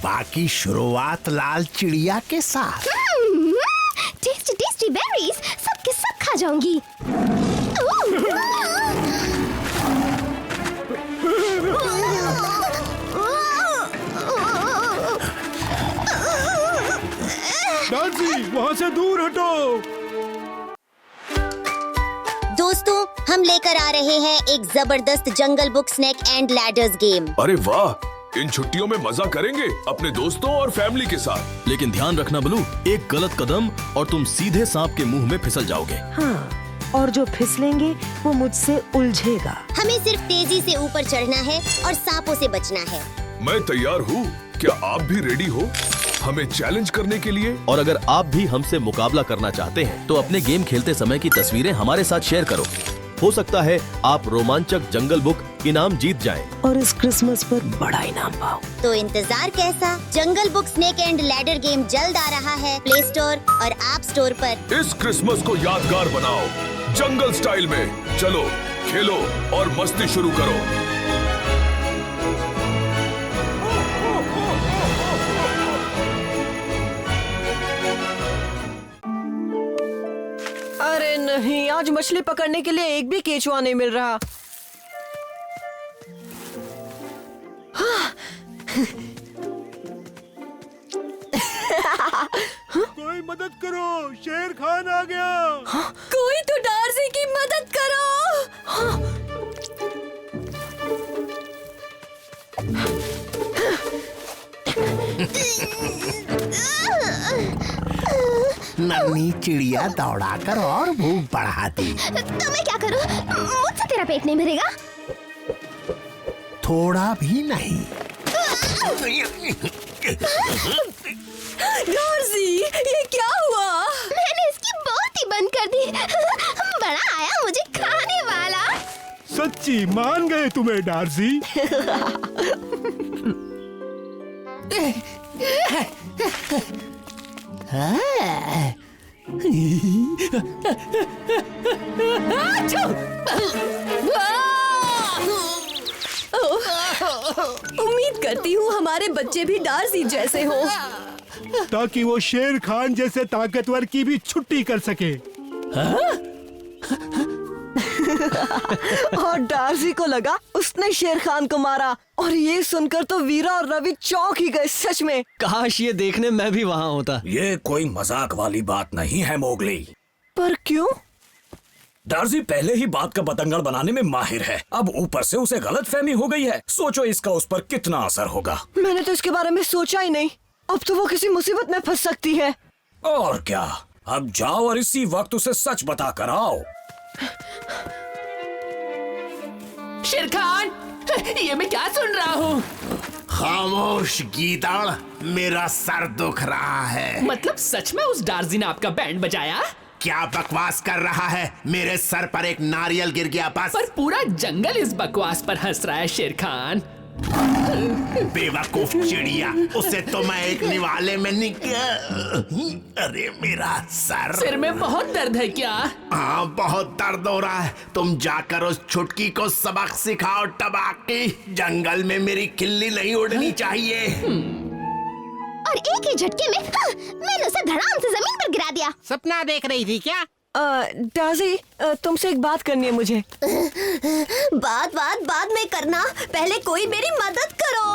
सुबह की शुरुआत लाल चिड़िया के साथ। टेस्टी टेस्टी बेरीज सब के सब खा जाऊंगी। डार्सी, वहाँ से दूर हटो। दोस्तों, हम लेकर आ रहे हैं एक जबरदस्त Jungle Book snake and ladders game. अरे वाह, इन छुट्टियों में मजा करेंगे अपने दोस्तों और फैमिली के साथ। लेकिन ध्यान रखना ब्लू, एक गलत कदम और तुम सीधे सांप के मुंह में फिसल जाओगे। हाँ, और जो फिसलेंगे वो मुझसे उलझेगा। हमें सिर्फ तेजी से ऊपर चढ़ना है और सांपों से बचना है। मैं तैयार हूँ, क्या आप भी रेडी हो हमें चैलेंज करने के लिए? और अगर आप भी हमसे मुकाबला करना चाहते हैं तो अपने गेम खेलते समय की तस्वीरें हमारे साथ शेयर करो। हो सकता है आप रोमांचक जंगल बुक इनाम जीत जाएं। और इस क्रिसमस पर बड़ा इनाम पाओ। तो इंतजार कैसा? Jungle Book snake and ladder game जल्द आ रहा है प्ले स्टोर और ऐप स्टोर पर। इस क्रिसमस को यादगार बनाओ जंगल स्टाइल में। चलो खेलो और मस्ती शुरू करो। अरे नहीं, आज मछली पकड़ने के लिए एक भी केचुआ नहीं मिल रहा। कोई मदद करो, शेर खान आ गया। कोई तो डार्सी की मदद करो। नन्ही चिड़िया दौड़ाकर और भूख बढ़ाती। तो मैं क्या करूं? मुझसे तेरा पेट नहीं भरेगा। थोड़ा भी नहीं। डार्सी, ये क्या हुआ? मैंने इसकी बोलती बंद कर दी। बड़ा आया मुझे खाने वाला। सच्ची मान गए तुम्हें डार्सी। उम्मीद करती हूँ हमारे बच्चे भी डार्सी जैसे हो, ताकि वो शेर खान जैसे ताकतवर की भी छुट्टी कर सके। और डार्सी को लगा उसने शेर खान को मारा। और ये सुनकर तो वीरा और रवि चौंक ही गए। सच में काश ये देखने मैं भी वहाँ होता। ये कोई मजाक वाली बात नहीं है मोगली। पर क्यों? डार्सी पहले ही बात का पतंगड़ बनाने में माहिर है। अब ऊपर से उसे गलतफहमी हो गई है। सोचो इसका उस पर कितना असर होगा। मैंने तो इसके बारे में सोचा ही नहीं। अब तो वो किसी मुसीबत में फंस सकती है। और क्या, अब जाओ और इसी वक्त उसे सच बता कर आओ। शेर खान, ये मैं क्या सुन रहा हूँ? खामोश गीदड़, मेरा सर दुख रहा है। मतलब सच में उस डार्सी ने आपका बैंड बजाया? क्या बकवास कर रहा है? मेरे सर पर एक नारियल गिर गया बस। पर पूरा जंगल इस बकवास पर हंस रहा है शेर खान। बेवकूफ चिड़िया, उसे तो मैं एक निवाले में अरे मेरा सर। सिर में बहुत दर्द है क्या? हाँ, बहुत दर्द हो रहा है। तुम जाकर उस छुटकी को सबक सिखाओ टबाकी। जंगल में मेरी खिल्ली नहीं उड़नी चाहिए। और एक ही झटके में मैंने उसे धड़ाम से जमीन पर गिरा दिया। सपना देख रही थी क्या? डार्सी, तुमसे एक बात करनी है मुझे। बाद में करना, पहले कोई मेरी मदद करो।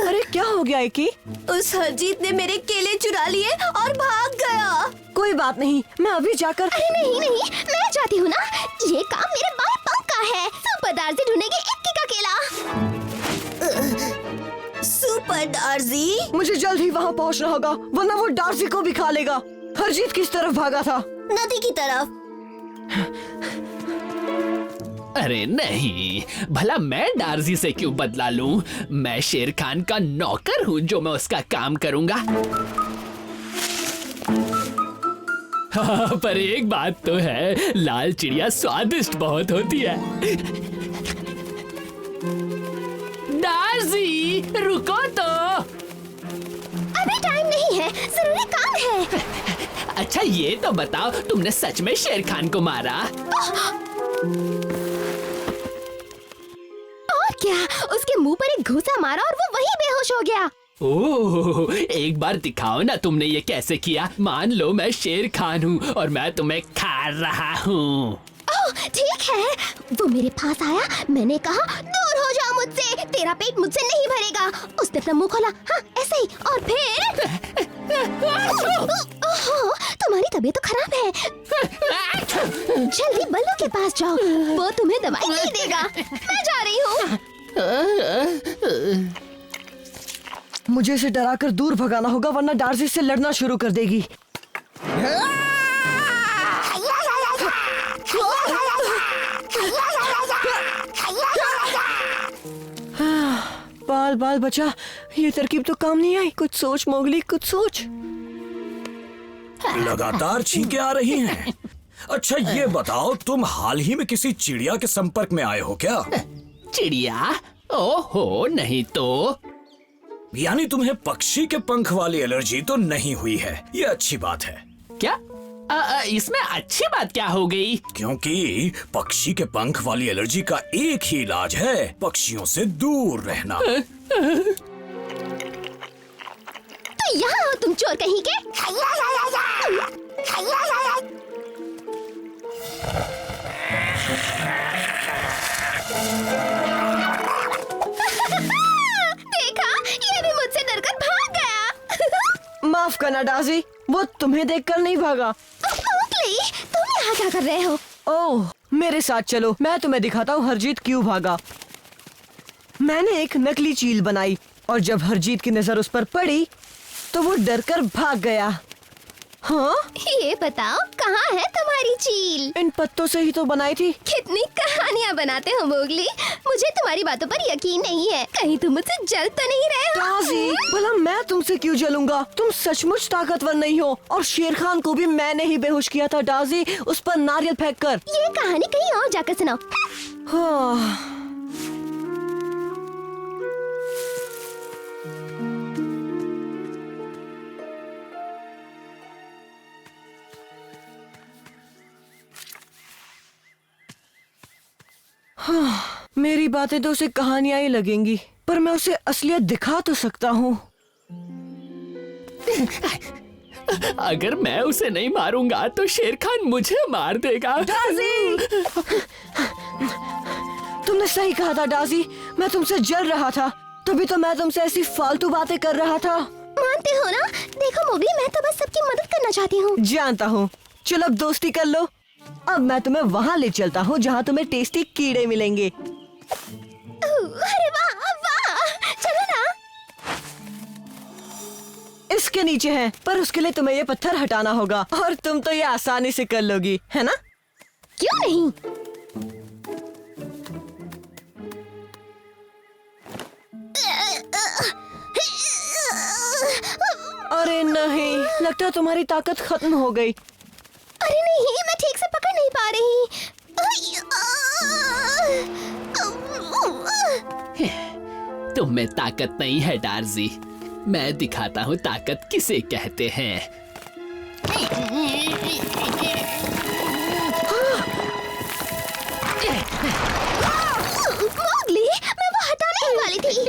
अरे क्या हो गया एकी? उस हरजीत ने मेरे केले चुरा लिए और भाग गया। कोई बात नहीं, मैं अभी जाकर। अरे नहीं, मैं जाती हूँ ना। ये काम मेरे बाएं पंख का है। सुपर डार्सी ढूंढेगी इक्की का केला। सुपर डार्सी, मुझे जल्द ही वहाँ पहुँचना होगा, वरना वो डार्सी को भी खा लेगा। हरजीत किस तरफ भागा था? नदी की तरफ। अरे नहीं, भला मैं डार्सी से क्यों बदला लूं? मैं शेर खान का नौकर हूँ जो मैं उसका काम करूंगा। पर एक बात तो है, लाल चिड़िया स्वादिष्ट बहुत होती है। डार्सी, रुको तो। अभी टाइम नहीं है, जरूरी काम है। अच्छा ये तो बताओ, तुमने सच में शेर खान को मारा? और क्या, उसके मुंह पर एक घूंसा मारा और वो वहीं बेहोश हो गया। ओह, एक बार दिखाओ ना तुमने ये कैसे किया। मान लो मैं शेर खान हूँ और मैं तुम्हें खा रहा हूँ। ओह, ठीक है। वो मेरे पास आया, मैंने कहा दूर हो जाओ मुझसे, तेरा पेट मुझसे नहीं भरेगा। उसने अपना मुंह खोला, हाँ ऐसे ही, और फिर ओह, तुम्हारी तबीयत तो खराब है। जल्दी बल्लू के पास जाओ, वो तुम्हें दवाई नहीं देगा। मैं जा रही हूँ। मुझे इसे डराकर दूर भगाना होगा, वरना डार्सी से लड़ना शुरू कर देगी। बाल बाल बचा, ये तरकीब तो काम नहीं आई। कुछ सोच मोगली, कुछ सोच। लगातार छींकें आ रही हैं। अच्छा ये बताओ, तुम हाल ही में किसी चिड़िया के संपर्क में आए हो क्या? चिड़िया? ओहो, नहीं तो। यानी तुम्हें पक्षी के पंख वाली एलर्जी तो नहीं हुई है, ये अच्छी बात है। क्या? इसमें अच्छी बात क्या हो गई? क्योंकि पक्षी के पंख वाली एलर्जी का एक ही इलाज है, पक्षियों से दूर रहना। तो यहाँ हो तुम चोर कहीं के। देखा, ये भी मुझसे डरकर भाग गया। माफ करना डार्सी, वो तुम्हें देखकर नहीं भागा। मोगली, तुम यहाँ क्या कर रहे हो? ओह, मेरे साथ चलो, मैं तुम्हें दिखाता हूँ हरजीत क्यों भागा। मैंने एक नकली चील बनाई और जब हरजीत की नजर उस पर पड़ी तो वो डरकर भाग गया। हाँ? ये बताओ, कहाँ है तुम्हारी चील? इन पत्तों से ही तो बनाई थी। कितनी कहानियाँ बनाते हो मोगली, मुझे तुम्हारी बातों पर यकीन नहीं है। कहीं तुम मुझसे जल तो नहीं रहे हो? डार्सी, भला मैं तुमसे क्यों जलूंगा? तुम सचमुच ताकतवर नहीं हो, और शेर खान को भी मैंने ही बेहोश किया था डार्सी, उस पर नारियल फेंक कर। ये कहानी कहीं और जाकर सुनाओ। हाँ। मेरी बातें तो उसे कहानियां ही लगेंगी, पर मैं उसे असलियत दिखा तो सकता हूँ। अगर मैं उसे नहीं मारूंगा तो शेर खान मुझे मार देगा। तुमने सही कहा था डार्सी, मैं तुमसे जल रहा था, तभी तो मैं तुमसे ऐसी फालतू बातें कर रहा था। मानते हो ना? देखो मोगली, मैं तो बस सबकी मदद करना चाहती हूँ। जानता हूँ, चलो अब दोस्ती कर लो। अब मैं तुम्हें वहाँ ले चलता हूँ जहाँ तुम्हें टेस्टी कीड़े मिलेंगे। अरे वाह वाह, चलो ना। इसके नीचे है, पर उसके लिए तुम्हें ये पत्थर हटाना होगा, और तुम तो ये आसानी से कर लोगी, है ना? क्यों नहीं? अरे नहीं, लगता है तुम्हारी ताकत खत्म हो गई। अरे नहीं, मैं ठीक से पकड़ नहीं पा रही। तुम में ताकत नहीं है डार्सी, मैं दिखाता हूँ ताकत किसे कहते हैं। मोगली, मैं वो हटाने ही वाली थी।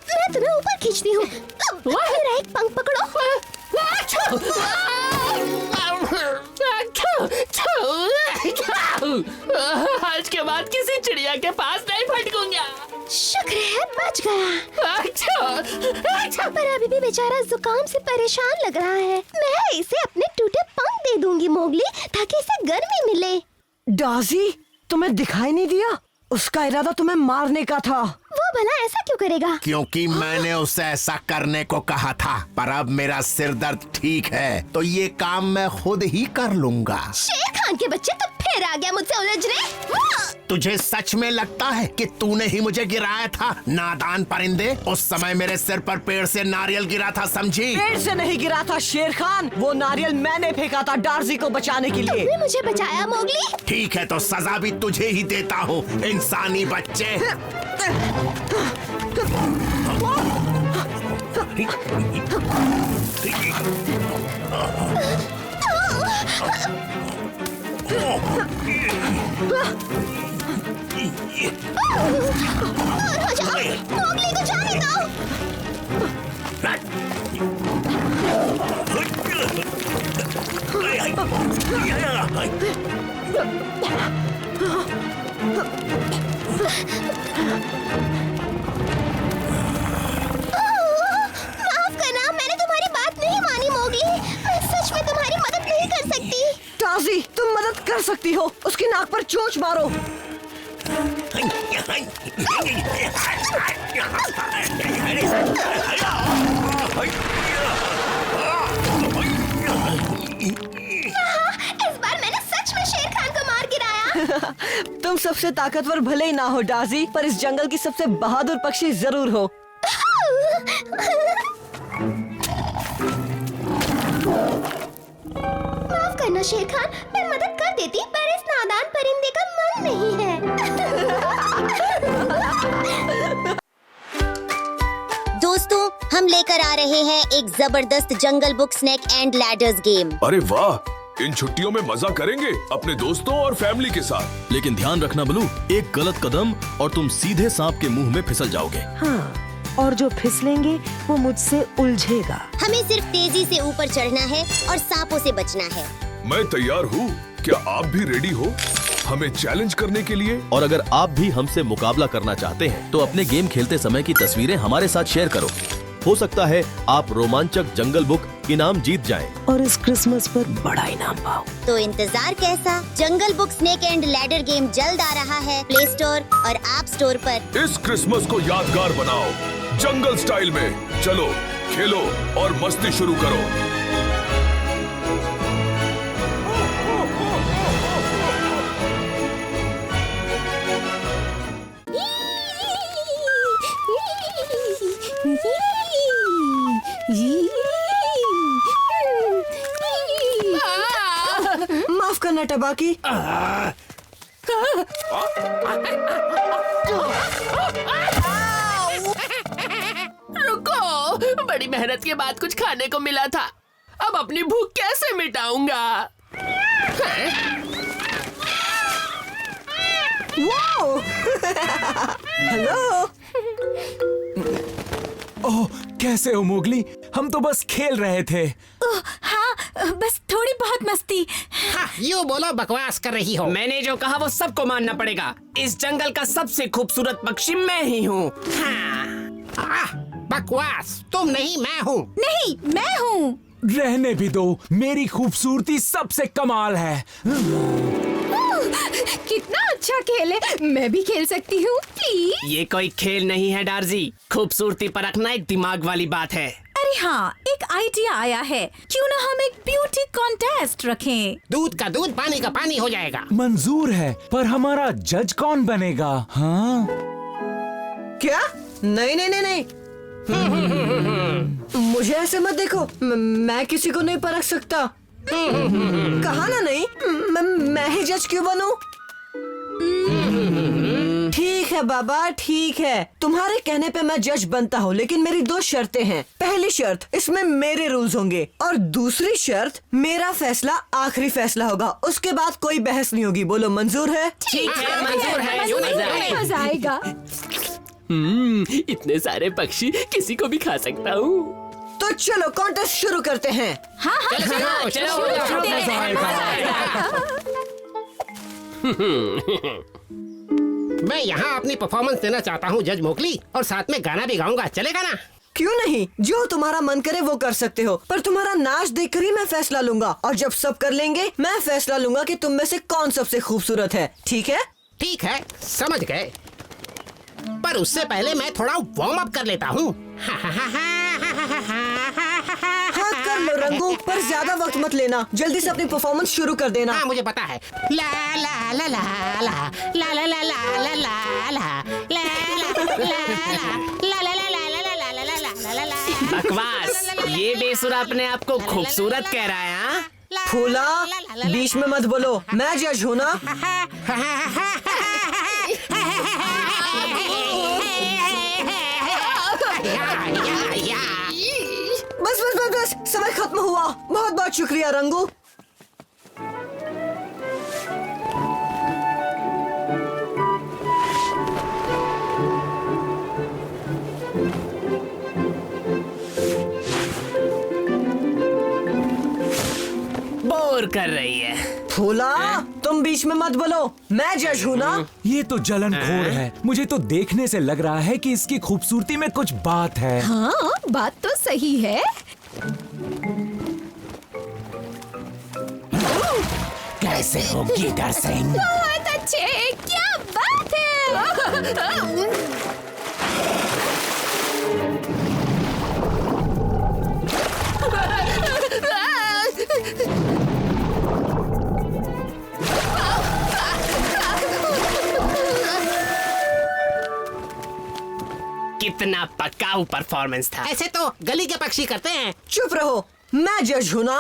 मैं तुम्हें ऊपर खींचती हूँ। मेरा एक पंख पकड़ो। आज के बाद किसी चिड़िया के पास नहीं फटकूंगा। शुक्र है बच गया। पर अभी भी बेचारा जुकाम से परेशान लग रहा है। मैं इसे अपने टूटे पंख दे दूंगी मोगली, ताकि इसे गर्मी मिले। डार्सी, तुम्हें दिखाई नहीं दिया? उसका इरादा तुम्हें मारने का था। वो भला ऐसा क्यों करेगा? क्योंकि मैंने उसे ऐसा करने को कहा था, पर अब मेरा सिर दर्द ठीक है, तो ये काम मैं खुद ही कर लूंगा। शेर खान के बच्चे तो फिर आ गया मुझसे उलझने। तुझे सच में लगता है कि तूने ही मुझे गिराया था, नादान परिंदे? उस समय मेरे सिर पर पेड़ से नारियल गिरा था, समझी? पेड़ से नहीं गिरा था शेर खान, वो नारियल मैंने फेंका था डार्सी को बचाने के लिए। तुमने मुझे बचाया मोगली। ठीक है, तो सजा भी तुझे ही देता हूँ, इंसानी बच्चे। हो जाओ, मोगली को जाने दो। माफ करना, मैंने तुम्हारी बात नहीं मानी मोगली। मैं सच में तुम्हारी मदद नहीं कर सकती। डार्सी, तुम मदद कर सकती हो। उसकी नाक पर चोंच मारो। इस बार मैंने सच में शेर खान को मार गिराया। तुम सबसे ताकतवर भले ही ना हो डार्सी, पर इस जंगल की सबसे बहादुर पक्षी जरूर हो। माफ करना शेर खान, मैं मदद कर देती, पर इस नादान परिंदे का मन नहीं है। दोस्तों, हम लेकर आ रहे हैं एक जबरदस्त Jungle Book snake and ladders game. अरे वाह, इन छुट्टियों में मजा करेंगे अपने दोस्तों और फैमिली के साथ। लेकिन ध्यान रखना ब्लू, एक गलत कदम और तुम सीधे सांप के मुंह में फिसल जाओगे। हाँ, और जो फिसलेंगे वो मुझसे उलझेगा। हमें सिर्फ तेजी से ऊपर चढ़ना है और सांपों से बचना है। मैं तैयार हूँ, क्या आप भी रेडी हो हमें चैलेंज करने के लिए? और अगर आप भी हमसे मुकाबला करना चाहते हैं तो अपने गेम खेलते समय की तस्वीरें हमारे साथ शेयर करो। हो सकता है आप रोमांचक जंगल बुक इनाम जीत जाएं। और इस क्रिसमस पर बड़ा इनाम पाओ। तो इंतजार कैसा? Jungle Book snake and ladder game जल्द आ रहा है प्ले स्टोर और ऐप स्टोर पर। इस क्रिसमस को यादगार बनाओ जंगल स्टाइल में। चलो, खेलो और मस्ती शुरू करो। माफ करना टबाकी। रुको, बड़ी मेहनत के बाद कुछ खाने को मिला था। अब अपनी भूख कैसे मिटाऊंगा? वाओ! हेलो। ओह, कैसे हो मोगली? हम तो बस खेल रहे थे। हाँ, बस थोड़ी बहुत मस्ती। यूँ बोलो बकवास कर रही हो। मैंने जो कहा वो सबको मानना पड़ेगा। इस जंगल का सबसे खूबसूरत पक्षी मैं ही हूँ। बकवास तुम नहीं, मैं हूँ। नहीं, मैं हूँ। रहने भी दो, मेरी खूबसूरती सबसे कमाल है। कितना अच्छा खेल है, मैं भी खेल सकती हूँ प्लीज। ये कोई खेल नहीं है डार्जी, खूबसूरती परखना एक दिमाग वाली बात है। अरे हाँ, एक आइडिया आया है। क्यों ना हम एक ब्यूटी कॉन्टेस्ट रखें? दूध का दूध, पानी का पानी हो जाएगा। मंजूर है, पर हमारा जज कौन बनेगा? हाँ? क्या? नहीं नहीं नहीं नहीं। मुझे ऐसे मत देखो, मैं किसी को नहीं परख सकता। कहा ना नहीं, मैं ही जज क्यों बनूं? ठीक है बाबा, ठीक है। तुम्हारे कहने पे मैं जज बनता हूँ, लेकिन मेरी दो शर्तें हैं। पहली शर्त, इसमें मेरे रूल्स होंगे, और दूसरी शर्त, मेरा फैसला आखिरी फैसला होगा। उसके बाद कोई बहस नहीं होगी। बोलो मंजूर है? ठीक है, मंजूर है। मजा आएगा। इतने सारे पक्षी किसी को भी खा सकता हूँ। तो चलो कॉन्टेस्ट शुरू करते हैं। हाँ हाँ, मैं यहाँ अपनी परफॉर्मेंस देना चाहता हूँ जज मोगली, और साथ में गाना भी गाऊंगा, चलेगा ना? क्यों नहीं, जो तुम्हारा मन करे वो कर सकते हो, पर तुम्हारा नाच देखकर ही मैं फैसला लूंगा। और जब सब कर लेंगे, मैं फैसला लूंगा कि तुम में से कौन सबसे खूबसूरत है। ठीक है? ठीक है, समझ गए। पर उससे पहले मैं थोड़ा वार्म अप कर लेता हूँ। हाँ कर लो रंगू, पर ज्यादा वक्त मत लेना। जल्दी से अपनी परफॉर्मेंस शुरू कर देना। हाँ, मुझे पता है। ला ला ला ला ला ला ला ला ला ला ला ला ला। बकवास, ये बेसुरा अपने आप को खूबसूरत कह रहा है। हाँ? फूला, बीच में मत बोलो, मैं जज हूँ ना। बस बस बस बस, समय खत्म हुआ। बहुत बहुत शुक्रिया रंगू। बोर कर रही है। फूला, तुम बीच में मत बोलो, मैं जज हूँ ना। ये तो जलनखोर है। मुझे तो देखने से लग रहा है कि इसकी खूबसूरती में कुछ बात है। हाँ, बात तो सही है। कैसे हो गीदड़ सिंह? बहुत अच्छे, क्या बात है। कितना पकाऊ परफॉर्मेंस था। ऐसे तो गली के पक्षी करते हैं। चुप रहो, मैं जज हूँ ना।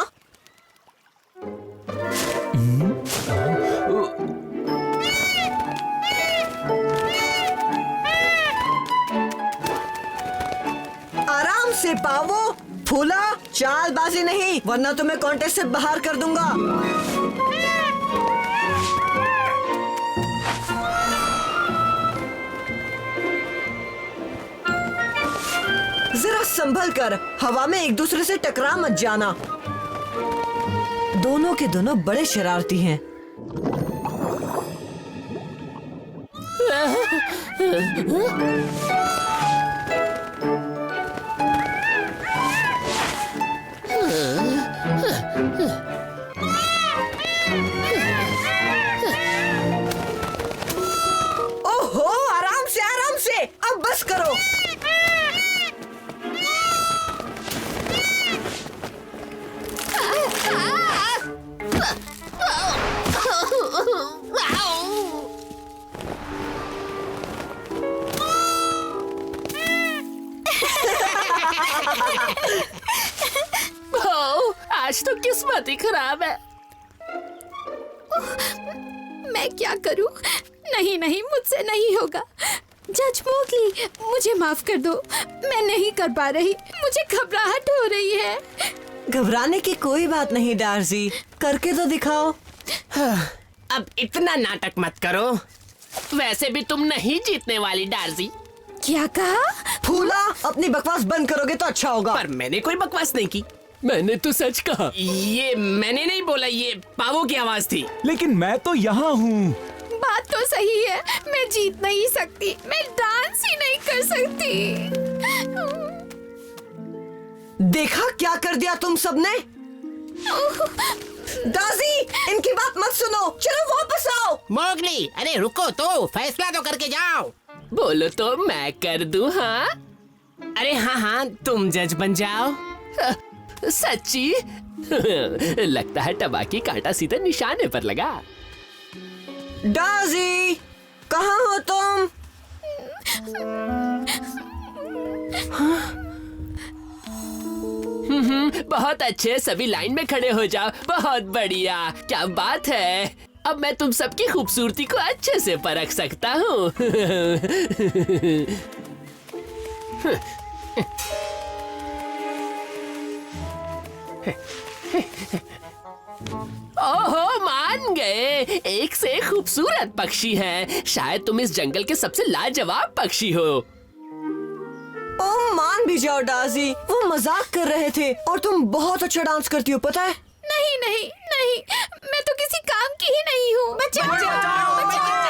आराम से पावो। फूला, चालबाजी नहीं, वरना तुम्हें कॉन्टेस्ट से बाहर कर दूंगा। जरा संभल कर, हवा में एक दूसरे से टकरा मत जाना। दोनों के दोनों बड़े शरारती हैं। ओहो, आराम से, अब बस करो। आज तो किस्मत ही खराब है। मैं क्या करूं? नहीं नहीं, मुझसे नहीं होगा। जज मोगली, मुझे माफ कर दो, मैं नहीं कर पा रही, मुझे घबराहट हो रही है। घबराने की कोई बात नहीं डार्जी, करके तो दिखाओ। अब इतना नाटक मत करो। वैसे भी तुम नहीं जीतने वाली डार्जी। क्या कहा? फूला, अपनी बकवास बंद करोगे तो अच्छा होगा। पर मैंने कोई बकवास नहीं की, मैंने तो सच कहा। ये मैंने नहीं बोला, ये पावो की आवाज थी। लेकिन मैं तो यहाँ हूँ। बात तो सही है, मैं जीत नहीं सकती, मैं डांस ही नहीं कर सकती। देखा क्या कर दिया तुम सबने? दाजी, इनकी बात मत सुनो, चलो वापस आओ। मोगली, अरे रुको तो, फैसला तो करके जाओ। बोलो तो मैं कर दूं। हाँ, अरे हाँ, तुम जज बन जाओ। सच्ची? लगता है टबाकी कांटा सीधे निशाने पर लगा। दाजी, कहाँ हो तुम? बहुत अच्छे, सभी लाइन में खड़े हो जाओ। बहुत बढ़िया, क्या बात है। अब मैं तुम सबकी खूबसूरती को अच्छे से परख सकता हूँ। ओहो, मान गए, एक से एक खूबसूरत पक्षी है। शायद तुम इस जंगल के सबसे लाजवाब पक्षी हो। ओ, मान भी जाओ दाजी, वो मजाक कर रहे थे और तुम बहुत अच्छा डांस करती हो, पता है? नहीं नहीं नहीं, मैं तो किसी काम की ही नहीं हूँ। बचाओ, बचाओ, बचाओ,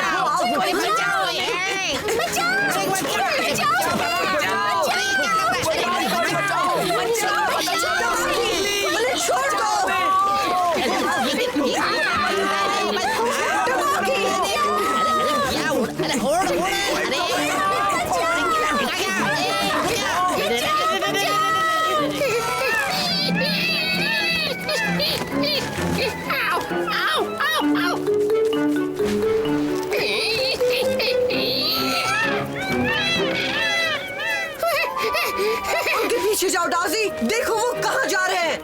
पीछे जाओ दाजी, देखो वो कहाँ जा रहे हैं।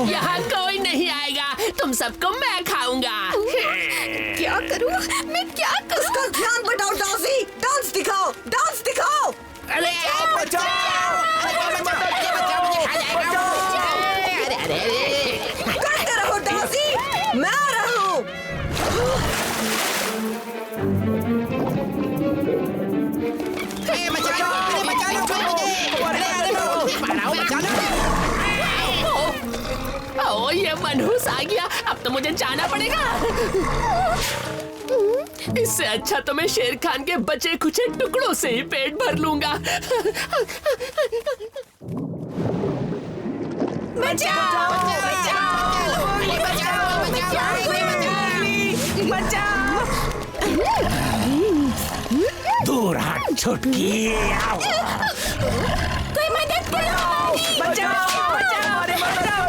यहाँ सबको मैं खाऊंगा। क्या करूं? मैं क्या करूं? उसका ध्यान बटाओ डार्सी, डांस दिखाओ, डांस दिखाओ। अरे करते रहो डार्सी, मैं आ रहा हूँ। ओ ये मनहूस आ गया, अब तो मुझे जाना पड़ेगा। इससे अच्छा तो मैं शेर खान के बचे कुचे टुकड़ों से ही पेट भर लूंगा। बचाओ, बचाओ। दूर हट छुटकी। कोई मदद करो। बचाओ, बचाओ, अरे बचाओ।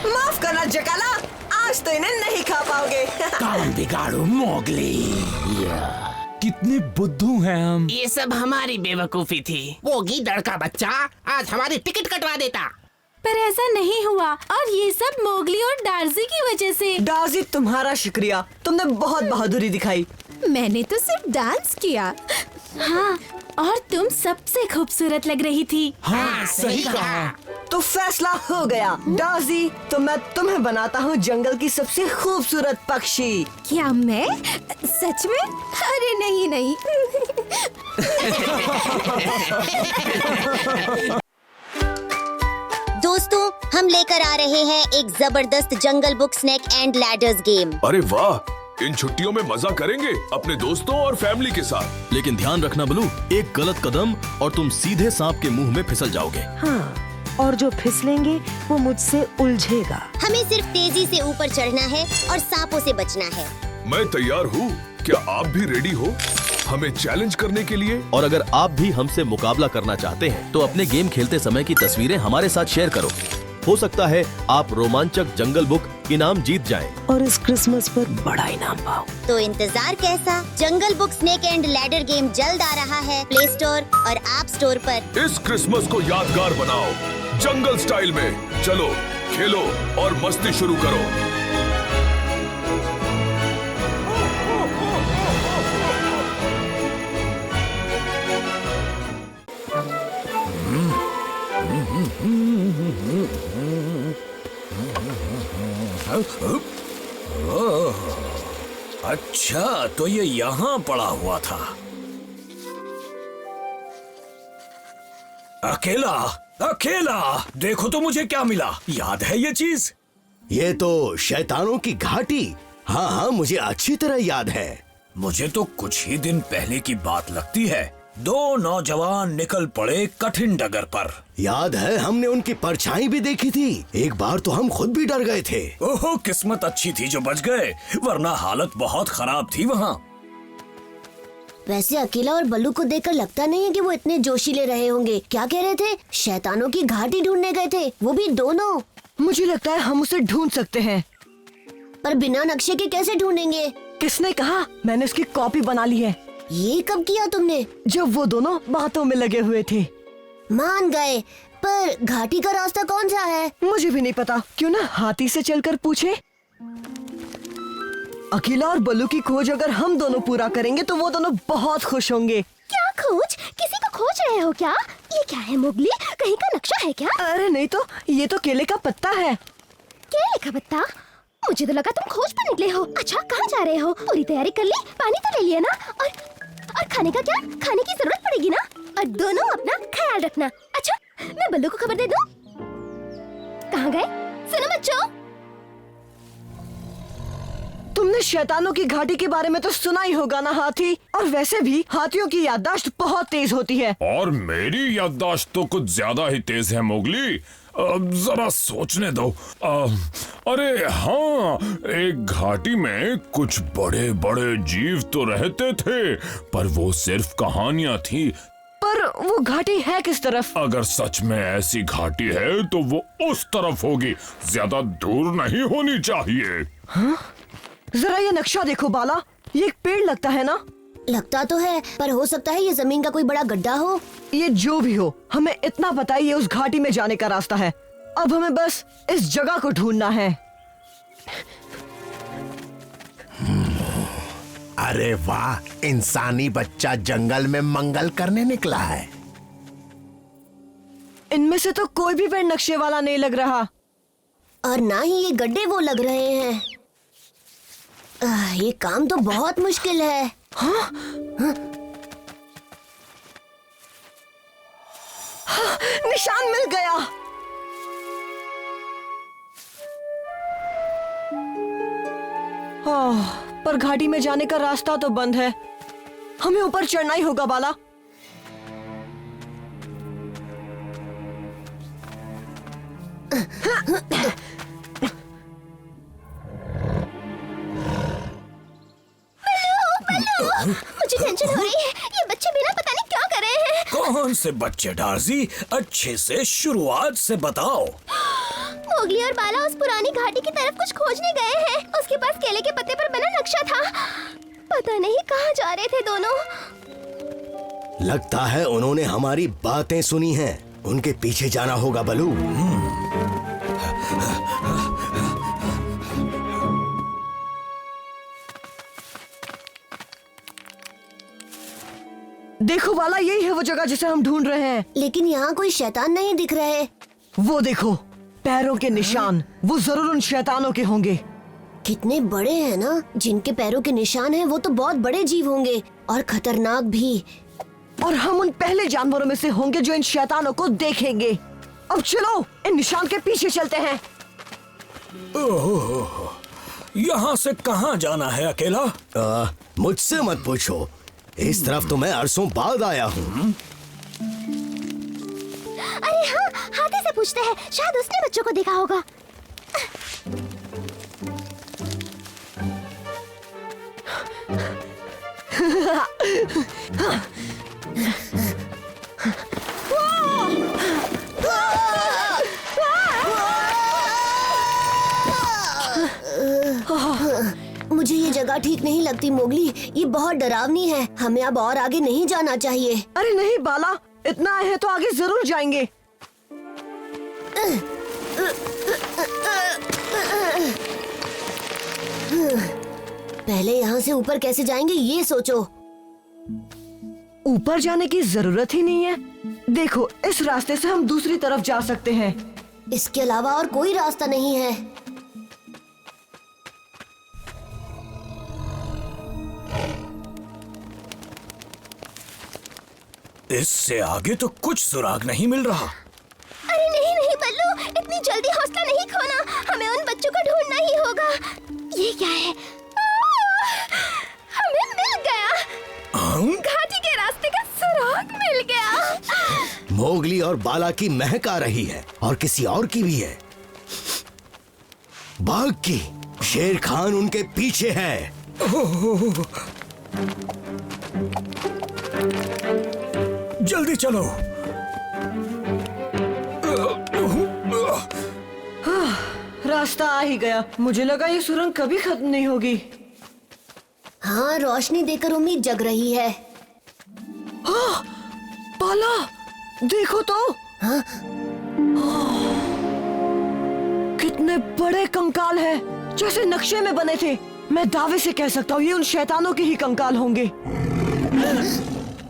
माफ करना जकाला, आज तो इन्हें नहीं खा पाओगे। काम बिगाड़ू मोगली। कितने बुद्धू हैं हम। ये सब हमारी बेवकूफी थी। वो गीदड़ का बच्चा आज हमारी टिकट कटवा देता। पर ऐसा नहीं हुआ और ये सब मोगली और डार्सी की वजह से। डार्सी तुम्हारा शुक्रिया, तुमने बहुत बहादुरी दिखाई। मैंने तो सिर्फ डांस किया। हाँ, और तुम सबसे खूबसूरत लग रही थी। हाँ, सही कहा। तो फैसला हो गया डार्सी, तो मैं तुम्हें बनाता हूँ जंगल की सबसे खूबसूरत पक्षी। क्या मैं? सच में? अरे नहीं नहीं। दोस्तों, हम लेकर आ रहे हैं एक जबरदस्त Jungle Book snake and ladders game. अरे वाह, इन छुट्टियों में मजा करेंगे अपने दोस्तों और फैमिली के साथ। लेकिन ध्यान रखना ब्लू, एक गलत कदम और तुम सीधे सांप के मुंह में फिसल जाओगे। हाँ, और जो फिसलेंगे वो मुझसे उलझेगा। हमें सिर्फ तेजी से ऊपर चढ़ना है और सांपों से बचना है। मैं तैयार हूँ, क्या आप भी रेडी हो हमें चैलेंज करने के लिए? और अगर आप भी हमसे मुकाबला करना चाहते हैं तो अपने गेम खेलते समय की तस्वीरें हमारे साथ शेयर करो। हो सकता है आप रोमांचक जंगल बुक इनाम जीत जाएं। और इस क्रिसमस पर बड़ा इनाम पाओ। तो इंतजार कैसा? Jungle Book snake and ladder game जल्द आ रहा है प्ले स्टोर और ऐप स्टोर पर। इस क्रिसमस को यादगार बनाओ जंगल स्टाइल में। चलो, खेलो और मस्ती शुरू करो। अच्छा, तो ये यहाँ पड़ा हुआ था। अकेला अकेला, देखो तो मुझे क्या मिला। याद है ये चीज? ये तो शैतानों की घाटी। हाँ हाँ, मुझे अच्छी तरह याद है। मुझे तो कुछ ही दिन पहले की बात लगती है। दो नौजवान निकल पड़े कठिन डगर पर। याद है, हमने उनकी परछाई भी देखी थी। एक बार तो हम खुद भी डर गए थे। ओहो, किस्मत अच्छी थी जो बच गए, वरना हालत बहुत खराब थी वहाँ। वैसे अकेला और बल्लू को देखकर लगता नहीं है कि वो इतने जोशीले रहे होंगे। क्या कह रहे थे? शैतानों की घाटी ढूंढने गए थे, वो भी दोनों। मुझे लगता है हम उसे ढूंढ सकते हैं। पर बिना नक्शे के कैसे ढूंढेंगे? किसने कहा? मैंने उसकी कॉपी बना ली है। ये कब किया तुमने? जब वो दोनों बातों में लगे हुए थे। मान गए, पर घाटी का रास्ता कौन सा है? मुझे भी नहीं पता। क्यों ना हाथी से चलकर पूछे। अकेला और बल्लू की खोज अगर हम दोनों पूरा करेंगे तो वो दोनों बहुत खुश होंगे। क्या खोज? किसी को खोज रहे हो क्या? ये क्या है मोगली? कहीं का नक्शा है क्या? अरे नहीं तो, ये तो केले का पत्ता है। केले का पत्ता? मुझे तो लगा तुम खोज पर निकले हो। अच्छा, कहाँ जा रहे हो? पूरी तैयारी कर ली? पानी तो ले लिया ना? और खाने का क्या? खाने की जरूरत पड़ेगी ना? और दोनों अपना ख्याल रखना। अच्छा, मैं बल्लू को खबर दे दूं? कहाँ गए? सुनो बच्चों, तुमने शैतानों की घाटी के बारे में तो सुना ही होगा ना हाथी। और वैसे भी हाथियों की याददाश्त बहुत तेज होती है। और मेरी याददाश्त तो कुछ ज्यादा ही तेज है मोगली। जरा सोचने दो। अरे हाँ, एक घाटी में कुछ बड़े बड़े जीव तो रहते थे, पर वो सिर्फ कहानियां थी। पर वो घाटी है किस तरफ? अगर सच में ऐसी घाटी है तो वो उस तरफ होगी, ज्यादा दूर नहीं होनी चाहिए। हाँ? जरा ये नक्शा देखो बाला, ये एक पेड़ लगता है ना? लगता तो है, पर हो सकता है ये जमीन का कोई बड़ा गड्ढा हो। ये जो भी हो, हमें इतना पता है ये उस घाटी में जाने का रास्ता है। अब हमें बस इस जगह को ढूंढना है। अरे वाह, इंसानी बच्चा जंगल में मंगल करने निकला है। इनमें से तो कोई भी पेड़ नक्शे वाला नहीं लग रहा, और ना ही ये गड्ढे वो लग रहे हैं। ये काम तो बहुत मुश्किल है। हाँ? हाँ? हाँ, निशान मिल गया। पर घाटी में जाने का रास्ता तो बंद है। हमें ऊपर चढ़ना ही होगा बाला। मुझे टेंशन हो रही है। ये बच्चे बिना पता नहीं क्या कर रहे हैं। कौन से बच्चे डार्जी? अच्छे से शुरुआत से बताओ। मोगली और बाला उस पुरानी घाटी की तरफ कुछ खोजने गए हैं। उसके पास केले के पत्ते पर बना नक्शा था। पता नहीं कहाँ जा रहे थे दोनों। लगता है उन्होंने हमारी बातें सुनी हैं। उनके पीछे जाना होगा बलू। देखो बाला, यही है वो जगह जिसे हम ढूंढ रहे हैं। लेकिन यहाँ कोई शैतान नहीं दिख रहे। वो देखो, पैरों के निशान। वो जरूर उन शैतानों के होंगे। कितने बड़े हैं ना। जिनके पैरों के निशान हैं वो तो बहुत बड़े जीव होंगे और खतरनाक भी। और हम उन पहले जानवरों में से होंगे जो इन शैतानों को देखेंगे। अब चलो इन निशान के पीछे चलते हैं। यहाँ से कहाँ जाना है अकेला? मुझसे मत पूछो, इस तरफ तो मैं अरसों बाद आया हूँ। अरे हाँ, हाथी से पूछते हैं, शायद उसने बच्चों को देखा होगा। मुझे ये जगह ठीक नहीं लगती मोगली। ये बहुत डरावनी है। हमें अब और आगे नहीं जाना चाहिए। अरे नहीं बाला, इतना आए हैं तो आगे जरूर जाएंगे। पहले यहाँ से ऊपर कैसे जाएंगे ये सोचो। ऊपर जाने की जरूरत ही नहीं है। देखो, इस रास्ते से हम दूसरी तरफ जा सकते हैं। इसके अलावा और कोई रास्ता नहीं है। इससे आगे तो कुछ सुराग नहीं मिल रहा। अरे नहीं नहीं बल्लू, इतनी जल्दी हौसला नहीं खोना। हमें उन बच्चों को ढूंढना ही होगा। ये क्या है? हमें मिल गया। घाटी के रास्ते का सुराग मिल गया। मोगली और बाला की महक आ रही है और किसी और की भी है। बाघ की। शेर खान उनके पीछे है। जल्दी चलो। रास्ता आ ही गया। मुझे लगा ये सुरंग कभी खत्म नहीं होगी। हाँ, रोशनी देकर उम्मीद जग रही है। हाँ, बाला देखो तो। हाँ? कितने बड़े कंकाल हैं, जैसे नक्शे में बने थे। मैं दावे से कह सकता हूँ ये उन शैतानों के ही कंकाल होंगे।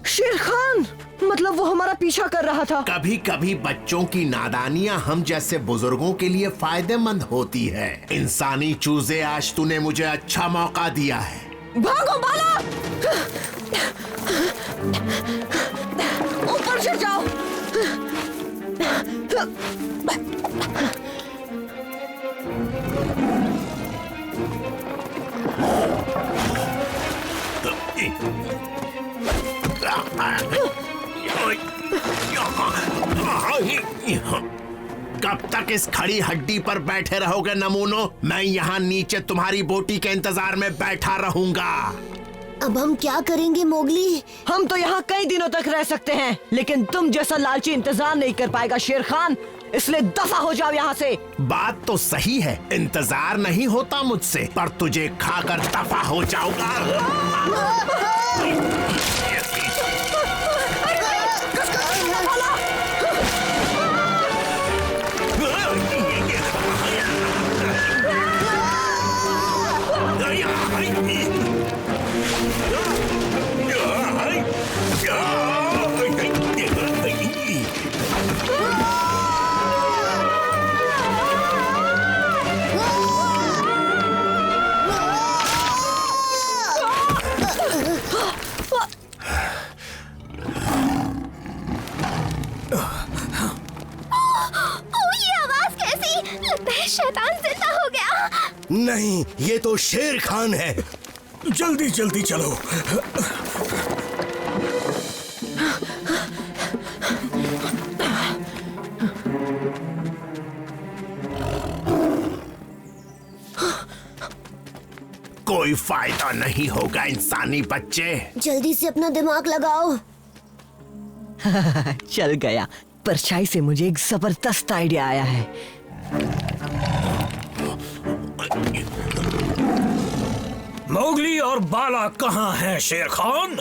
शेर खान, मतलब वो हमारा पीछा कर रहा था। कभी कभी बच्चों की नादानियां हम जैसे बुजुर्गों के लिए फायदेमंद होती है। इंसानी चूजे, आज तूने मुझे अच्छा मौका दिया है। भागो बाला, ऊपर से जाओ। कब तक इस खड़ी हड्डी पर बैठे रहोगे नमूनों? मैं यहाँ नीचे तुम्हारी बोटी के इंतजार में बैठा रहूंगा। अब हम क्या करेंगे मोगली? हम तो यहाँ कई दिनों तक रह सकते हैं, लेकिन तुम जैसा लालची इंतजार नहीं कर पाएगा शेर खान, इसलिए दफा हो जाओ यहाँ से। बात तो सही है, इंतजार नहीं होता मुझसे, पर तुझे खाकर दफा हो जाऊंगा। शैतान जिंदा हो गया। नहीं, ये तो शेर खान है। जल्दी जल्दी चलो। कोई फायदा नहीं होगा इंसानी बच्चे। जल्दी से अपना दिमाग लगाओ। चल गया, परछाई से मुझे एक जबरदस्त आइडिया आया है। मोगली और बाला कहाँ हैं शेर खान?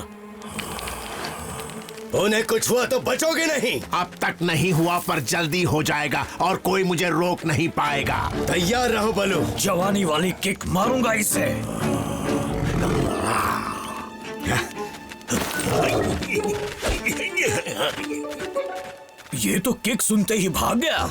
उन्हें कुछ हुआ तो बचोगे नहीं। अब तक नहीं हुआ, पर जल्दी हो जाएगा और कोई मुझे रोक नहीं पाएगा। तैयार रहो बलू। जवानी वाली किक मारूंगा इसे। ये तो किक सुनते ही भाग गया।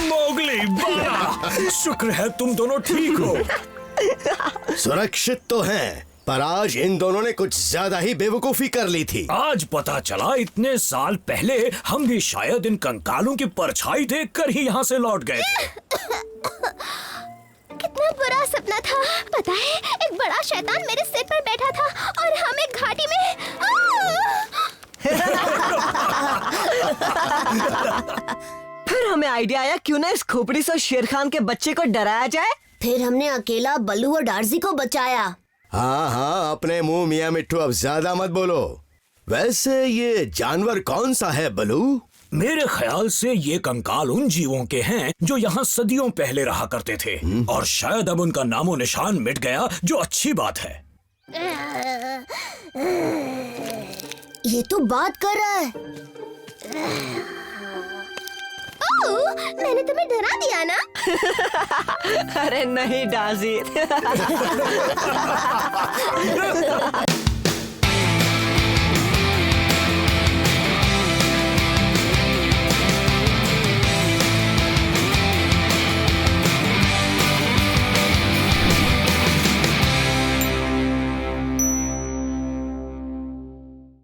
मोगली, बाला, शुक्र है तुम दोनों ठीक हो। सुरक्षित तो हैं, पर आज इन दोनों ने कुछ ज्यादा ही बेवकूफी कर ली थी। आज पता चला इतने साल पहले हम भी शायद इन कंकालों की परछाई देखकर ही यहाँ से लौट गए थे। कितना बुरा सपना था। पता है, एक बड़ा शैतान मेरे सिर पर बैठा था और हम एक घाटी में। फिर हमें आइडिया आया, क्यों ना इस खोपड़ी से शेर खान के बच्चे को डराया जाए। फिर हमने अकेला बल्लू और डार्जी को बचाया। हाँ हाँ, अपने मुंह मियाँ मिट्ठू अब ज्यादा मत बोलो। वैसे ये जानवर कौन सा है बलू? मेरे ख्याल से ये कंकाल उन जीवों के हैं जो यहाँ सदियों पहले रहा करते थे, और शायद अब उनका नामो निशान मिट गया, जो अच्छी बात है। ये तो बात कर रहा है। मैंने तुम्हें डरा दिया ना? अरे नहीं डार्जी।